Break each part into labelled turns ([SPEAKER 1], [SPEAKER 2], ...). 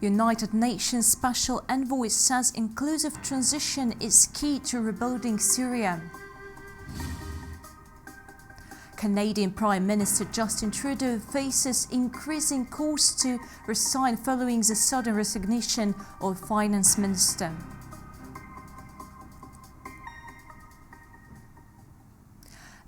[SPEAKER 1] United Nations Special Envoy says inclusive transition is key to rebuilding Syria. Canadian Prime Minister Justin Trudeau faces increasing calls to resign following the sudden resignation of Finance Minister.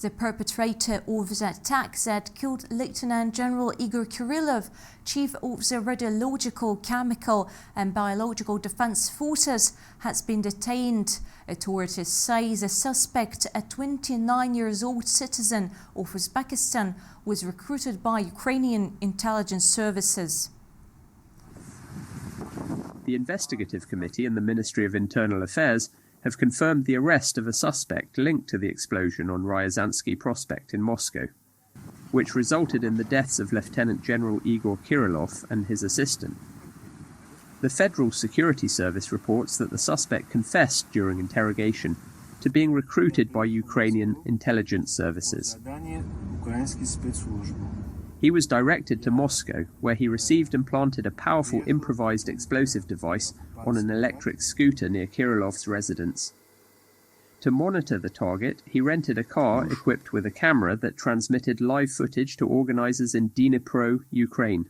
[SPEAKER 1] The perpetrator of the attack that killed Lieutenant General Eiger Kirillov, chief of the Radiological, Chemical and Biological Defense Forces, has been detained. Authorities say the suspect, a 29-year-old citizen of Uzbekistan, was recruited by Ukrainian intelligence services.
[SPEAKER 2] The investigative committee and the Ministry of Internal Affairs have confirmed the arrest of a suspect linked to the explosion on Ryazansky Prospect in Moscow, which resulted in the deaths of Lieutenant General Eiger Kirillov and his assistant. The Federal Security Service reports that the suspect confessed during interrogation to being recruited by Ukrainian intelligence services. He was directed to Moscow, where he received and planted a powerful improvised explosive device on an electric scooter near Kirillov's residence. To monitor the target, he rented a car equipped with a camera that transmitted live footage to organizers in Dnipro, Ukraine.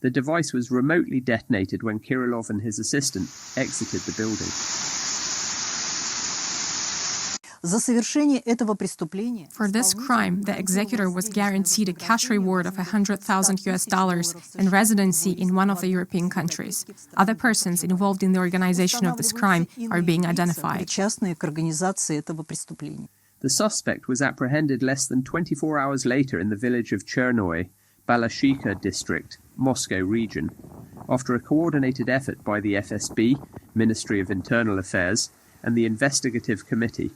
[SPEAKER 2] The device was remotely detonated when Kirillov and his assistant exited the building.
[SPEAKER 3] For this crime, the executor was guaranteed a cash reward of $100,000 and residency in one of the European countries. Other persons involved in the organization of this crime are being identified.
[SPEAKER 2] The suspect was apprehended less than 24 hours later in the village of Chernoy, Balashikha district, Moscow region, after a coordinated effort by the FSB, Ministry of Internal Affairs, and the Investigative Committee.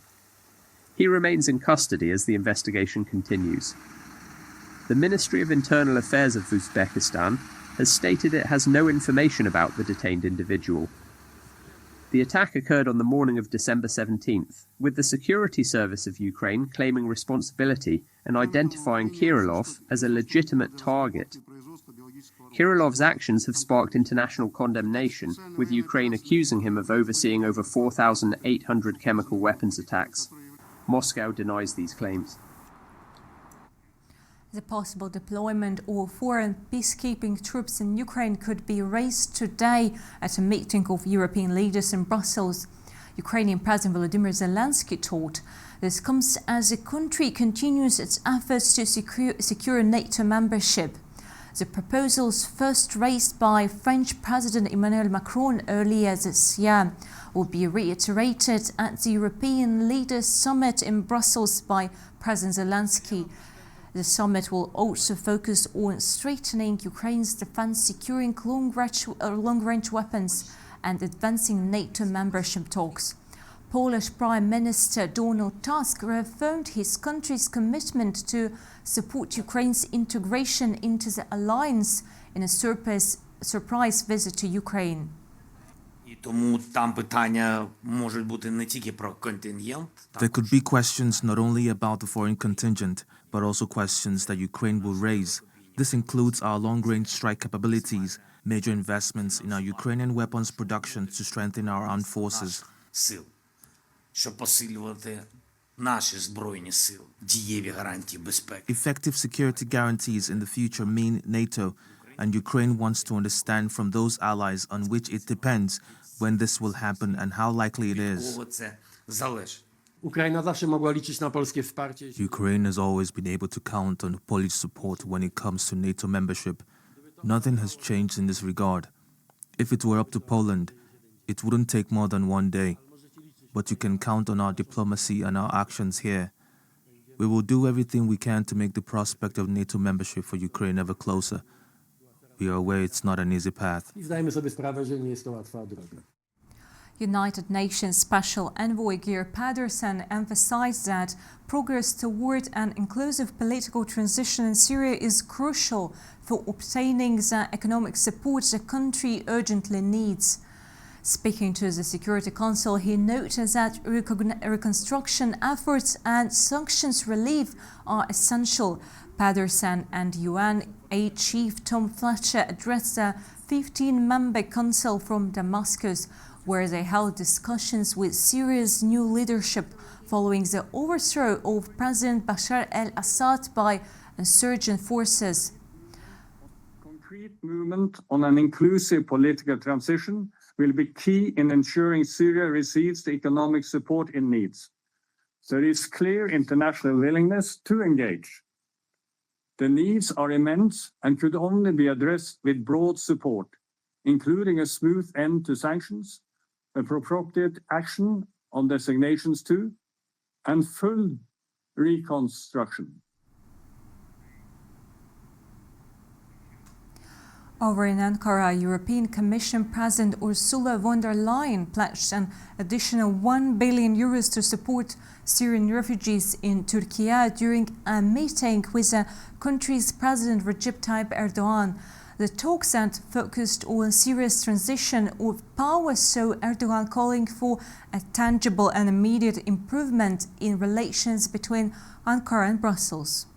[SPEAKER 2] He remains in custody as the investigation continues. The Ministry of Internal Affairs of Uzbekistan has stated it has no information about the detained individual. The attack occurred on the morning of December 17th, with the Security Service of Ukraine claiming responsibility and identifying Kirillov as a legitimate target. Kirillov's actions have sparked international condemnation, with Ukraine accusing him of overseeing over 4,800 chemical weapons attacks. Moscow denies these claims.
[SPEAKER 1] The possible deployment of foreign peacekeeping troops in Ukraine could be raised today at a meeting of European leaders in Brussels. Ukrainian President Volodymyr Zelensky told this comes as the country continues its efforts to secure NATO membership. The proposals, first raised by French President Emmanuel Macron earlier this year, will be reiterated at the European Leaders Summit in Brussels by President Zelensky. The summit will also focus on strengthening Ukraine's defense, securing long-range weapons, and advancing NATO membership talks. Polish Prime Minister Donald Tusk reaffirmed his country's commitment to support Ukraine's integration into the alliance in a surprise visit to Ukraine.
[SPEAKER 4] There could be questions not only about the foreign contingent, but also questions that Ukraine will raise. This includes our long-range strike capabilities, major investments in our Ukrainian weapons production to strengthen our armed forces. Effective security guarantees in the future mean NATO, and Ukraine wants to understand from those allies on which it depends when this will happen and how likely it is. Ukraine has always been able to count on Polish support when it comes to NATO membership. Nothing has changed in this regard. If it were up to Poland, it wouldn't take more than one day. But you can count on our diplomacy and our actions here. We will do everything we can to make the prospect of NATO membership for Ukraine ever closer. We are aware it's not an easy path.
[SPEAKER 1] United Nations Special Envoy Geir Pedersen emphasized that progress toward an inclusive political transition in Syria is crucial for obtaining the economic support the country urgently needs. Speaking to the Security Council, he noted that reconstruction efforts and sanctions relief are essential. Pedersen and UN CIA Chief Tom Fletcher addressed a 15-member council from Damascus, where they held discussions with Syria's new leadership following the overthrow of President Bashar al-Assad by insurgent forces.
[SPEAKER 5] Concrete movement on an inclusive political transition will be key in ensuring Syria receives the economic support it needs. There is clear international willingness to engage. The needs are immense and could only be addressed with broad support, including a smooth end to sanctions, appropriate action on designations too, and full reconstruction.
[SPEAKER 1] Over in Ankara, European Commission President Ursula von der Leyen pledged an additional €1 billion to support Syrian refugees in Turkey during a meeting with the country's President Recep Tayyip Erdogan. The talks had focused on Syria's transition of power, so Erdogan calling for a tangible and immediate improvement in relations between Ankara and Brussels.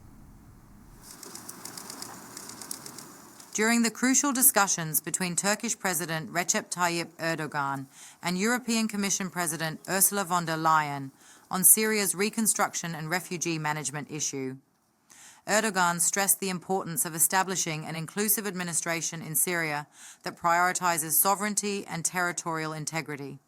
[SPEAKER 6] During the crucial discussions between Turkish President Recep Tayyip Erdogan and European Commission President Ursula von der Leyen on Syria's reconstruction and refugee management issue, Erdogan stressed the importance of establishing an inclusive administration in Syria that prioritizes sovereignty and territorial integrity.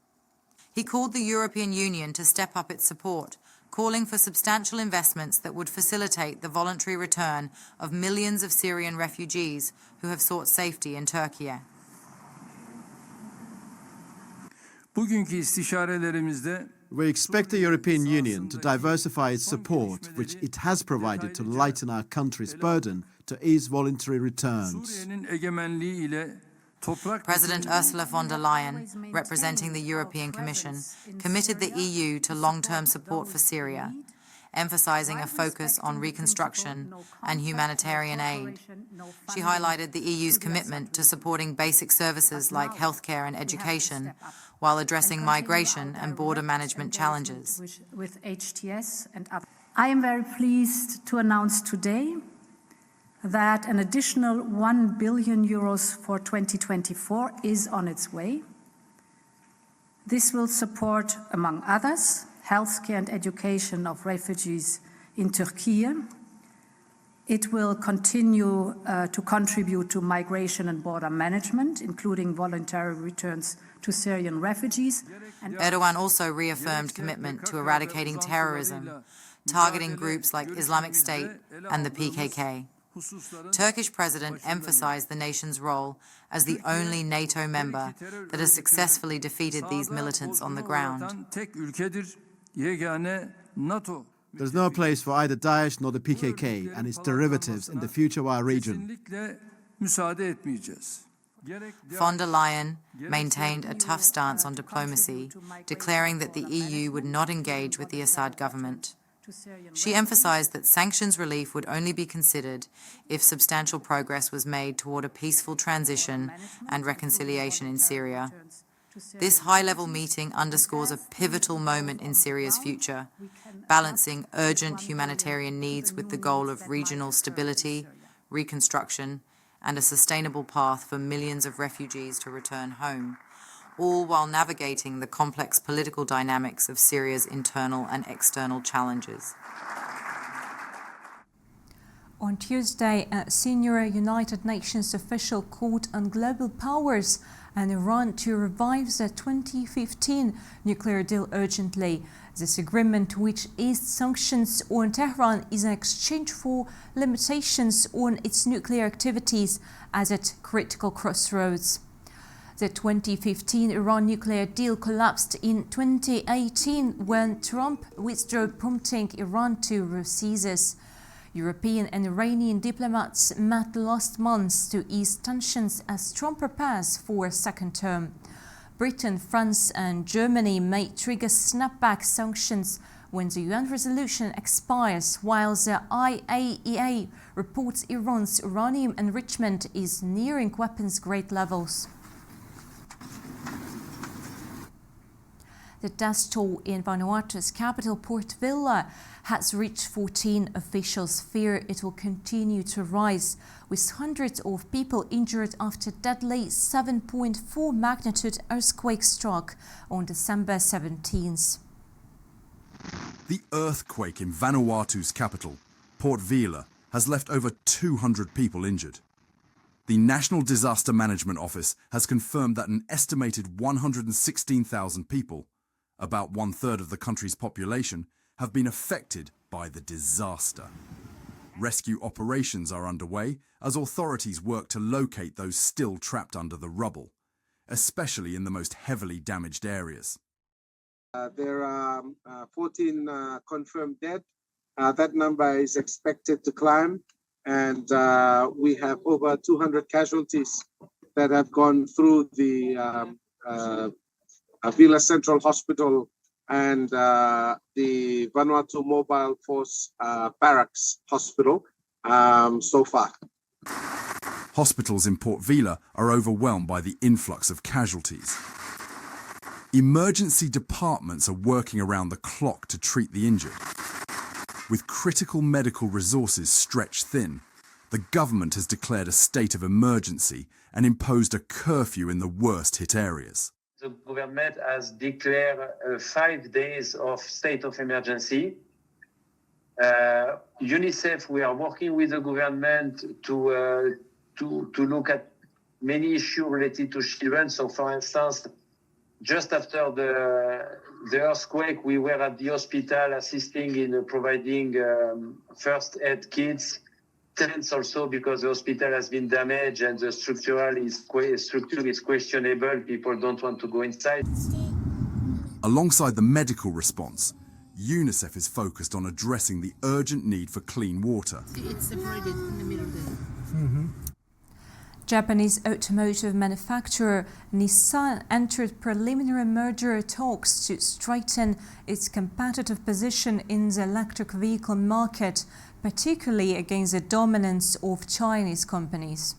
[SPEAKER 6] He called the European Union to step up its support, calling for substantial investments that would facilitate the voluntary return of millions of Syrian refugees who have sought safety in Turkey.
[SPEAKER 7] We expect the European Union to diversify its support, which it has provided to lighten our country's burden to ease voluntary returns.
[SPEAKER 6] President Ursula von der Leyen, representing the European Commission, committed the EU to long-term support for Syria, emphasizing a focus on reconstruction and humanitarian aid. She highlighted the EU's commitment to supporting basic services like healthcare and education, while addressing migration and border management challenges.
[SPEAKER 8] With HTS and others. I am very pleased to announce today that an additional €1 billion for 2024 is on its way. This will support, among others, healthcare and education of refugees in Turkey. It will continue to contribute to migration and border management, including voluntary returns to Syrian refugees.
[SPEAKER 6] Erdogan also reaffirmed commitment to eradicating terrorism, targeting groups like Islamic State and the PKK. Turkish President emphasized the nation's role as the only NATO member that has successfully defeated these militants on the ground.
[SPEAKER 7] There's no place for either Daesh nor the PKK and its derivatives in the future of our region.
[SPEAKER 6] Von der Leyen maintained a tough stance on diplomacy, declaring that the EU would not engage with the Assad government. She emphasized that sanctions relief would only be considered if substantial progress was made toward a peaceful transition and reconciliation in Syria. This high-level meeting underscores a pivotal moment in Syria's future, balancing urgent humanitarian needs with the goal of regional stability, reconstruction, and a sustainable path for millions of refugees to return home, all while navigating the complex political dynamics of Syria's internal and external challenges.
[SPEAKER 1] On Tuesday, a senior United Nations official called on global powers and Iran to revive the 2015 nuclear deal urgently. This agreement, which eased sanctions on Tehran, is an exchange for limitations on its nuclear activities at a critical crossroads. The 2015 Iran nuclear deal collapsed in 2018 when Trump withdrew, prompting Iran to reseize it. European and Iranian diplomats met last month to ease tensions as Trump prepares for a second term. Britain, France and Germany may trigger snapback sanctions when the UN resolution expires, while the IAEA reports Iran's uranium enrichment is nearing weapons-grade levels. The death toll in Vanuatu's capital, Port Vila, has reached 14. Officials fear it will continue to rise, with hundreds of people injured after deadly 7.4 magnitude earthquake struck on December 17th.
[SPEAKER 9] The earthquake in Vanuatu's capital, Port Vila, has left over 200 people injured. The National Disaster Management Office has confirmed that an estimated 116,000 people, about 1/3 of the country's population, have been affected by the disaster. Rescue operations are underway as authorities work to locate those still trapped under the rubble, especially in the most heavily damaged areas.
[SPEAKER 10] There are 14 confirmed dead. That number is expected to climb, and we have over 200 casualties that have gone through the Vila Central Hospital and the Vanuatu Mobile Force Barracks Hospital so far.
[SPEAKER 9] Hospitals in Port Vila are overwhelmed by the influx of casualties. Emergency departments are working around the clock to treat the injured. With critical medical resources stretched thin, the government has declared a state of emergency and imposed a curfew in the worst-hit areas.
[SPEAKER 11] The government has declared 5 days of state of emergency. UNICEF, we are working with the government to look at many issues related to children. So, for instance, just after the earthquake, we were at the hospital assisting in providing first aid kits, tents also because the hospital has been damaged and the structure is questionable. People don't want to go inside.
[SPEAKER 9] Alongside the medical response, UNICEF is focused on addressing the urgent need for clean water.
[SPEAKER 12] It's separated in the middle there.
[SPEAKER 1] Japanese automotive manufacturer Nissan entered preliminary merger talks to strengthen its competitive position in the electric vehicle market, particularly against the dominance of Chinese companies.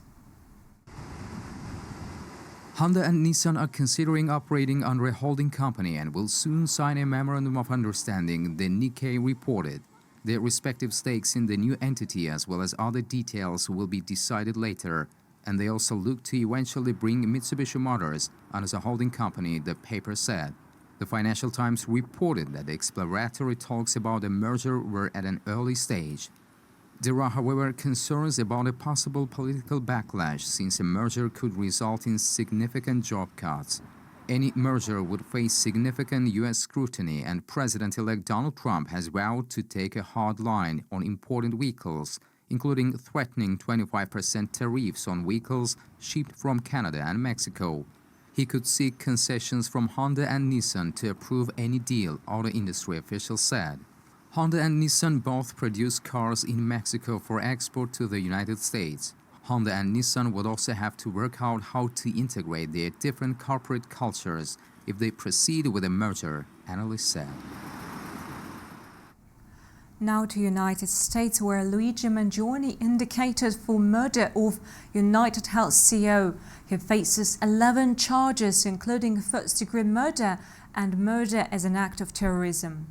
[SPEAKER 13] Honda and Nissan are considering operating under a holding company and will soon sign a memorandum of understanding, the Nikkei reported. Their respective stakes in the new entity as well as other details will be decided later, and they also look to eventually bring Mitsubishi Motors on as a holding company, the paper said. The Financial Times reported that the exploratory talks about a merger were at an early stage. There are, however, concerns about a possible political backlash since a merger could result in significant job cuts. Any merger would face significant U.S. scrutiny, and President-elect Donald Trump has vowed to take a hard line on imported vehicles, including threatening 25% tariffs on vehicles shipped from Canada and Mexico. He could seek concessions from Honda and Nissan to approve any deal, auto industry officials said. Honda and Nissan both produce cars in Mexico for export to the United States. Honda and Nissan would also have to work out how to integrate their different corporate cultures if they proceed with a merger, analysts said.
[SPEAKER 1] Now to United States, where Luigi Manon indicated for murder of United Health CEO. He faces 11 charges, including first-degree murder and murder as an act of terrorism.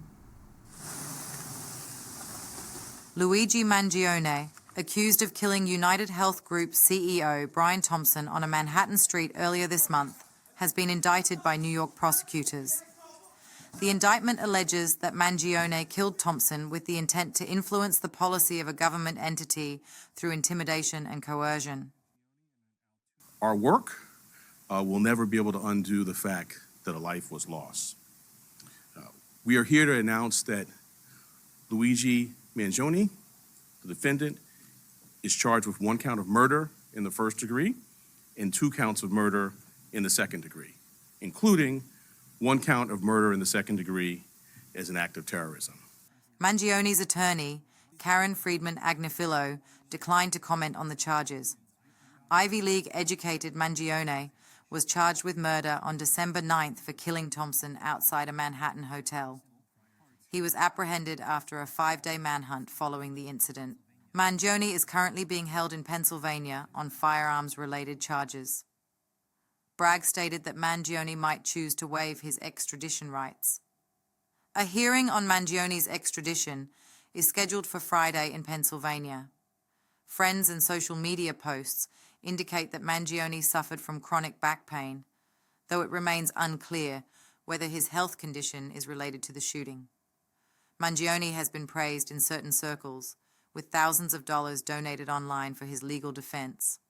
[SPEAKER 6] Luigi Manon, accused of killing United Health Group CEO Brian Thompson on a Manhattan street earlier this month, has been indicted by New York prosecutors. The indictment alleges that Mangione killed Thompson with the intent to influence the policy of a government entity through intimidation and coercion.
[SPEAKER 14] Our work will never be able to undo the fact that a life was lost. We are here to announce that Luigi Manon, the defendant, is charged with 1 count of murder in the first degree and 2 counts of murder in the second degree, including 1 count of murder in the second degree as an act of terrorism.
[SPEAKER 6] Mangione's attorney, Karen Friedman Agnifilo, declined to comment on the charges. Ivy League-educated Mangione was charged with murder on December 9th for killing Thompson outside a Manhattan hotel. He was apprehended after a 5-day manhunt following the incident. Mangione is currently being held in Pennsylvania on firearms-related charges. Bragg stated that Mangione might choose to waive his extradition rights. A hearing on Mangioni's extradition is scheduled for Friday in Pennsylvania. Friends and social media posts indicate that Mangione suffered from chronic back pain, though it remains unclear whether his health condition is related to the shooting. Mangione has been praised in certain circles, with thousands of dollars donated online for his legal defense.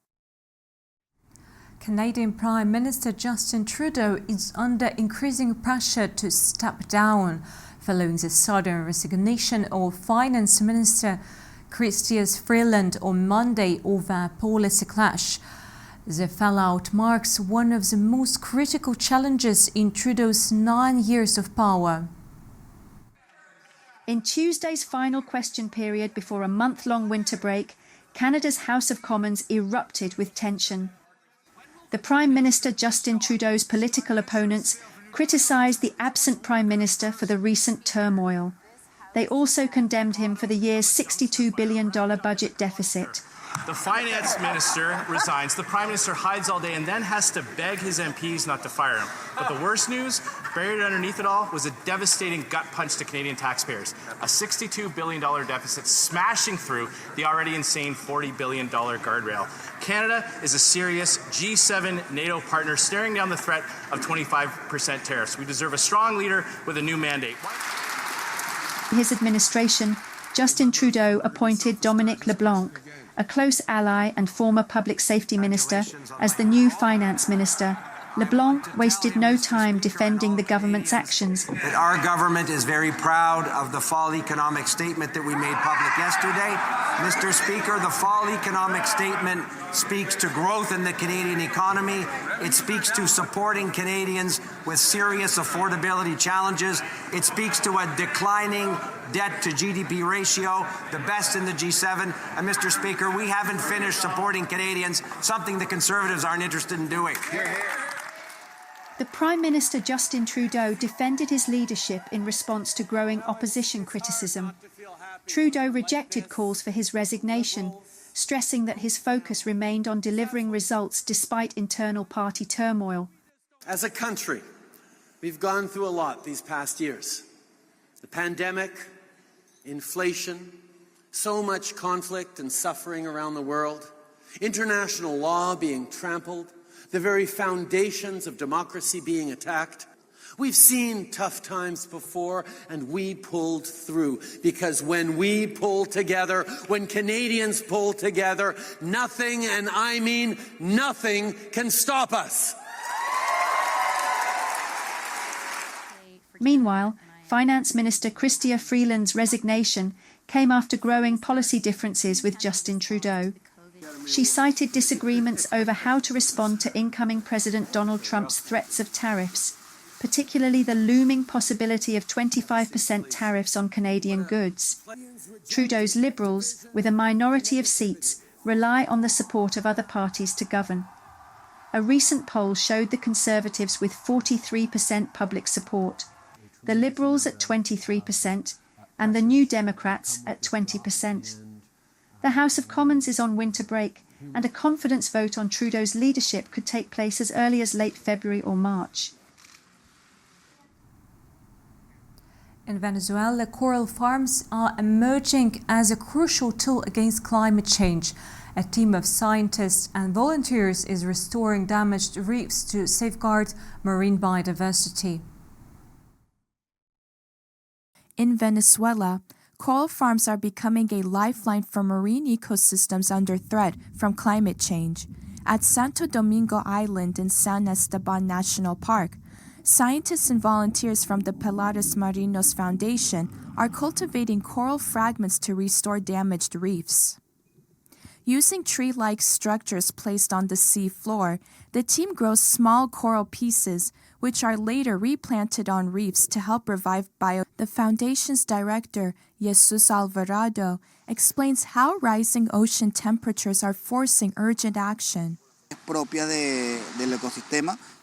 [SPEAKER 1] Canadian Prime Minister Justin Trudeau is under increasing pressure to step down following the sudden resignation of Finance Minister Chrystia Freeland on Monday over a policy clash. The fallout marks one of the most critical challenges in Trudeau's 9 years of power.
[SPEAKER 15] In Tuesday's final question period before a month-long winter break, Canada's House of Commons erupted with tension. The Prime Minister Justin Trudeau's political opponents criticised the absent Prime Minister for the recent turmoil. They also condemned him for the year's $62 billion budget deficit.
[SPEAKER 16] The finance minister resigns, the prime minister hides all day and then has to beg his MPs not to fire him. But the worst news, buried underneath it all, was a devastating gut punch to Canadian taxpayers. A $62 billion deficit smashing through the already insane $40 billion guardrail. Canada is a serious G7 NATO partner staring down the threat of 25% tariffs. We deserve a strong leader with a new mandate.
[SPEAKER 15] His administration, Justin Trudeau appointed Dominic LeBlanc, a close ally and former public safety minister, as the new finance minister. LeBlanc wasted no time defending the government's actions.
[SPEAKER 17] That our government is very proud of the fall economic statement that we made public yesterday. Mr. Speaker, the fall economic statement speaks to growth in the Canadian economy. It speaks to supporting Canadians with serious affordability challenges. It speaks to a declining debt to GDP ratio, the best in the G7. And Mr. Speaker, we haven't finished supporting Canadians, something the Conservatives aren't interested in doing.
[SPEAKER 15] The Prime Minister Justin Trudeau defended his leadership in response to growing opposition criticism. Trudeau rejected calls for his resignation, stressing that his focus remained on delivering results despite internal party turmoil.
[SPEAKER 18] As a country, we've gone through a lot these past years. The pandemic, inflation, so much conflict and suffering around the world, international law being trampled, the very foundations of democracy being attacked. We've seen tough times before, and we pulled through. Because when we pull together, when Canadians pull together, nothing, and I mean nothing, can stop us.
[SPEAKER 15] Meanwhile, Finance Minister Chrystia Freeland's resignation came after growing policy differences with Justin Trudeau. She cited disagreements over how to respond to incoming President Donald Trump's threats of tariffs, particularly the looming possibility of 25% tariffs on Canadian goods. Trudeau's Liberals, with a minority of seats, rely on the support of other parties to govern. A recent poll showed the Conservatives with 43% public support, the Liberals at 23%, and the New Democrats at 20%. The House of Commons is on winter break, and a confidence vote on Trudeau's leadership could take place as early as late February or March.
[SPEAKER 1] In Venezuela, coral farms are emerging as a crucial tool against climate change. A team of scientists and volunteers is restoring damaged reefs to safeguard marine biodiversity.
[SPEAKER 19] In Venezuela, coral farms are becoming a lifeline for marine ecosystems under threat from climate change. At Santo Domingo Island in San Esteban National Park, scientists and volunteers from the Pilares Marinos Foundation are cultivating coral fragments to restore damaged reefs. Using tree-like structures placed on the sea floor, the team grows small coral pieces, which are later replanted on reefs to help revive bio. The foundation's director, Jesus Alvarado, explains how rising ocean temperatures are forcing urgent action.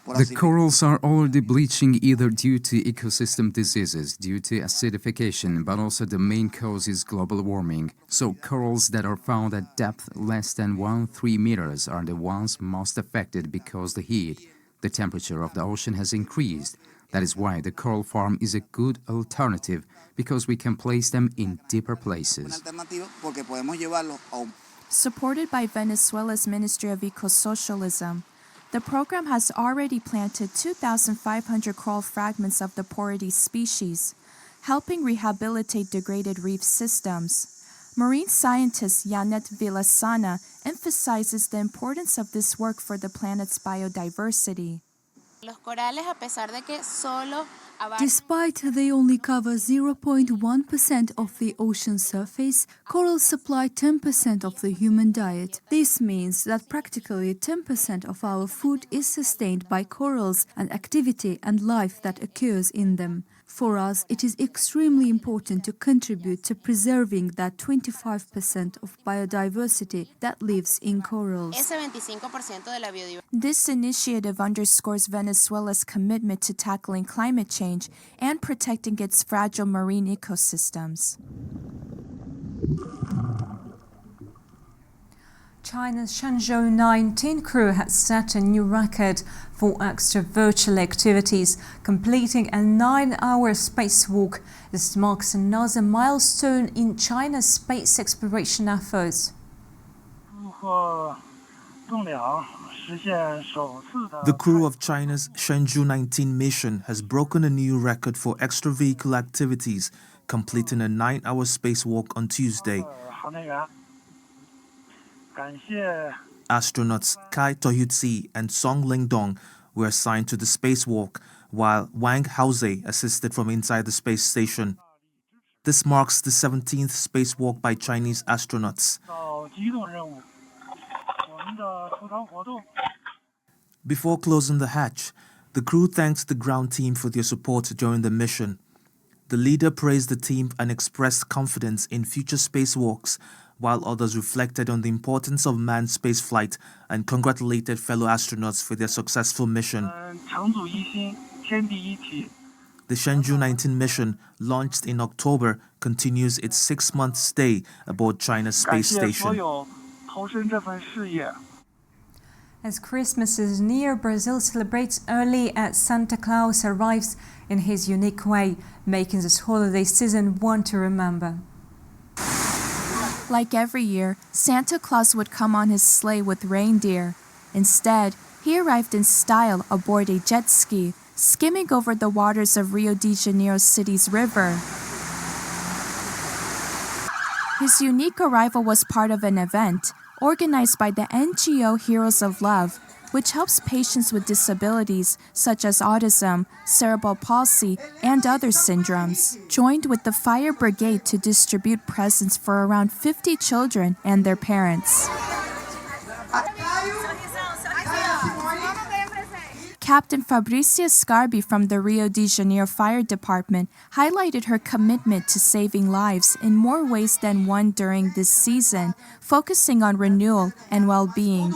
[SPEAKER 13] The corals are already bleaching either due to ecosystem diseases, due to acidification, but also the main cause is global warming. So corals that are found at depth less than 1-3 meters are the ones most affected because the heat. The temperature of the ocean has increased. That is why the coral farm is a good alternative, because we can place them in deeper places.
[SPEAKER 19] Supported by Venezuela's Ministry of Eco-Socialism, the program has already planted 2,500 coral fragments of the Porides species, helping rehabilitate degraded reef systems. Marine scientist Janet Vilasana emphasizes the importance of this work for the planet's biodiversity.
[SPEAKER 20] Despite they only cover 0.1% of the ocean surface, corals supply 10% of the human diet. This means that practically 10% of our food is sustained by corals and activity and life that occurs in them. For us, it is extremely important to contribute to preserving that 25% of biodiversity that lives in corals.
[SPEAKER 19] This initiative underscores Venezuela's commitment to tackling climate change and protecting its fragile marine ecosystems.
[SPEAKER 1] China's Shenzhou 19 crew has set a new record for extra virtual activities, completing a 9-hour spacewalk. This marks another milestone in China's space exploration efforts.
[SPEAKER 4] The crew of China's Shenzhou 19 mission has broken a new record for extravehicular activities, completing a 9-hour spacewalk on Tuesday. Astronauts Kai Tohyutsi and Song Lingdong were assigned to the spacewalk, while Wang Haoze assisted from inside the space station. This marks the 17th spacewalk by Chinese astronauts. Before closing the hatch, the crew thanked the ground team for their support during the mission. The leader praised the team and expressed confidence in future spacewalks, while others reflected on the importance of manned spaceflight and congratulated fellow astronauts for their successful mission. The Shenzhou 19 mission, launched in October, continues its 6-month stay aboard China's space station.
[SPEAKER 1] As Christmas is near, Brazil celebrates early as Santa Claus arrives in his unique way, making this holiday season one to remember.
[SPEAKER 19] Like every year, Santa Claus would come on his sleigh with reindeer. Instead, he arrived in style aboard a jet ski, skimming over the waters of Rio de Janeiro city's river. His unique arrival was part of an event organized by the NGO Heroes of Love, which helps patients with disabilities such as autism, cerebral palsy, and other syndromes, joined with the fire brigade to distribute presents for around 50 children and their parents. Captain Fabricia Scarbi from the Rio de Janeiro Fire Department highlighted her commitment to saving lives in more ways than one during this season, focusing on renewal and well-being.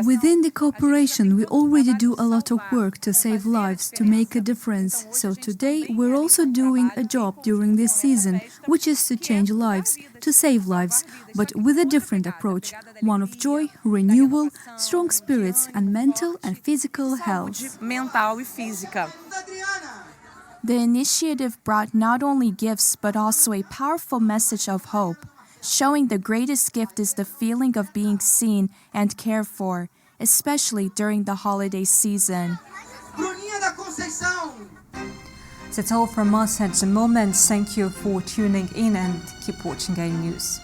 [SPEAKER 20] Within the corporation, we already do a lot of work to save lives, to make a difference. So today, we're also doing a job during this season, which is to change lives, to save lives, but with a different approach, one of joy, renewal, strong spirits, and mental and physical health.
[SPEAKER 19] The initiative brought not only gifts but also a powerful message of hope, showing the greatest gift is the feeling of being seen and cared for, especially during the holiday season.
[SPEAKER 1] That's all from us at the moment. Thank you for tuning in and keep watching AIM News.